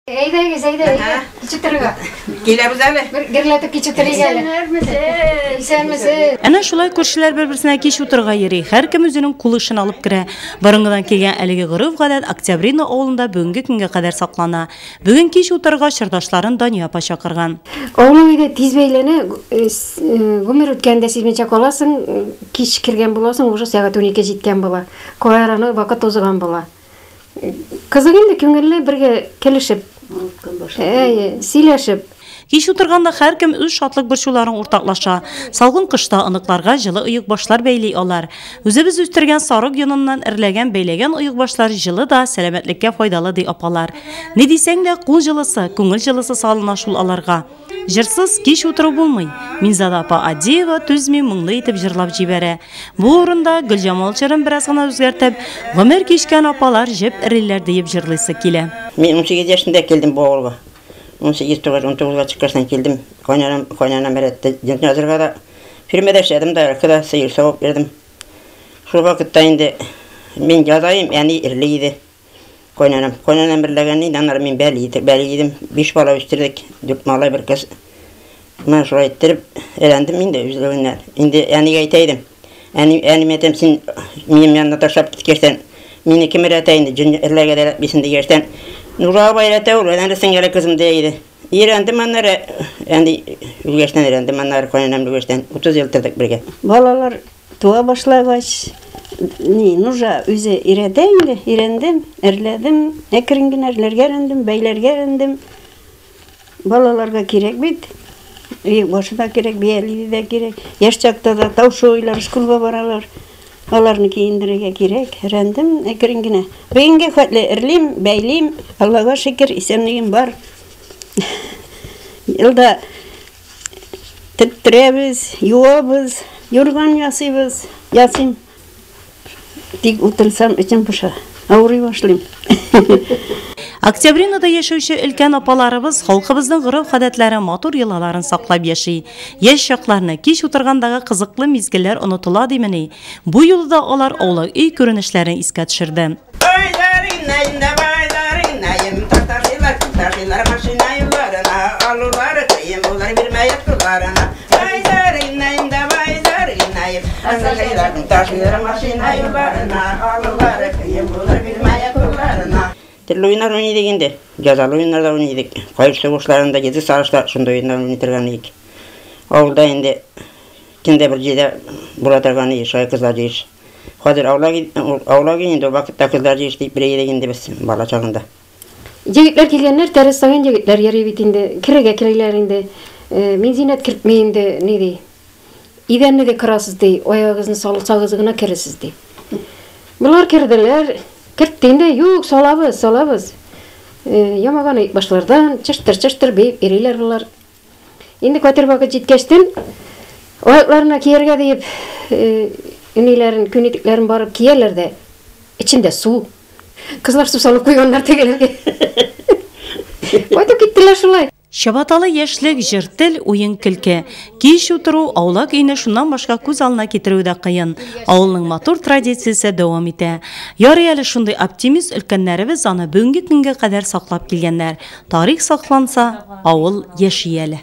Eydeyiz. Kiçitiriga. Gelemiz abi. Girletip kiçitiriga. İsenmesi. Ana şulay koşular bir-birisine keş oturga yeri. Her kim özünün kulışını alıp kire. Barıngadan kelgen eligi gırıv gadat Oktyabrina oğlunda bugünkü günge kadar saklana. Bugün keş oturga şırdaşların Danya apa şakırgan. Oğlum ide tizbeyleni gümür ötkende sizmençak olasın, kiş kirgen bolasın, уже saat 12'ye жеткен bola. Koyarаны vakit ozugan bola. Kızı geldi köngülle birge kelişip, sileşip. Keş oturganda her kim öz şatlık bir şuların ortaklaşa. Salgın kışta ınıklarga жылы ıyık başlar beyley olar. Özübüz üstürgen sarık yanından irlegen beylegen ıyık başlar жылы da selametlikке faydalı dey apalar. Ne deysen de kul жылысы, көңіл жылысы salına şul alarga. Jırsız keş oturup bulmay. Minzada apa Adiyeva tüzmi mыңlı etip jırlap jibere. Bu orunda Güljamal çırın biraz gana özgertip, ömür keşken apalar jep iriller deyip jırlısı kele. Ben 18 yaşında geldim bu oğulga. 18-19'ga çıkarsan geldim. Koynanam eretti. Hazırga da firmede işledim da arkada seyir soğuk verdim. Şu vakitte indi ben yazayım yani irliydi. Koynanam birlegeniydi. Anlar ben beliydim. 5 bala üstürdük. 4 malay bir kız. Ben şuraya ettirip elendim indi üzülünler. Indi yani gaytaydım. Yani metem sen benim yanına taşıp gitkersen meni kim ereteyindi. Irlega da eretmesinde gersen. Nura bayrata ol. Yani sen gele kızım deydi. İrendim onlara yani ülgeçten erendim onlara koynanam ülgeçten 30 yıl tırdık birge. Balalar tuğa başlagaç Nurja üze irendim, erledim, ekringin erlerge erendim, beylerge erendim. Balalarga kirek bit. Başı da kirek, biyerli de kirek. Yaşçakta da tavşoylar, şkulga baralar. Alarını kiyindirege kirek, erendim, ekringine. Beyinge katle erlim, beyliyim, Allah'a şükür isemliğim var. Yılda tüttürebiz, yuvabız, yorgan yasıyız, yasıyım. Dik utulsam için puşa. Ağrı başlayayım. Oktябринада yaşayışı ilken apalarımız halkımızın gırıv adetleri motor yılaların saklab yaşay. Yaş şaklarını keş oturgandağı kızıklı mizgiller unutula demini. Bu yolu da olar oğlak iyi görünüşlerini iske düşürdü. Türlü oyunlar oynaydık indi. Cazalı oyunlar da oynaydık. Kayıp soğuşlarında gezi sarışlar şunda oyunlar oynaytırganıyık. Avulda indi. Kinde bir cide bulatırganıyık. Şay kızlar deyiş. Hazır avla indi o vakitte kızlar deyiş deyip bireydik indi biz bala çağında. Jegitler kelgenler terestagan jegitler yeri bitinde, kirege kireylerinde, menzinet kirpmeyinde ne dey. İdenne de kırasız dey, oyağızın sağızığına keresiz dey. Bunlar kirdiler. Kirttiğinde yok salabız. Yamagan ilk başlardan çıstır beyip eriler bunlar. Şimdi kötür vakit jitkeştin, oyaklarına kiyerge deyip ünilerin, künetüklerin barıp kiyerler de içinde su. Kızlar su salıp koyuyorlar tegelerge. Koydu gittiler şulay. Şabatalı yaşlık, jırtil, oyun külke. Keş oturu, avlak iğne şundan başka көз alına getiruvi de kıyın. Ağılның motor tradisiyası devam ete. Yarı şunday optimist ülkenlerimiz ana bugünkü günge kadar saklap kelgenler. Tarih saklansa, ağıl yaşayeli.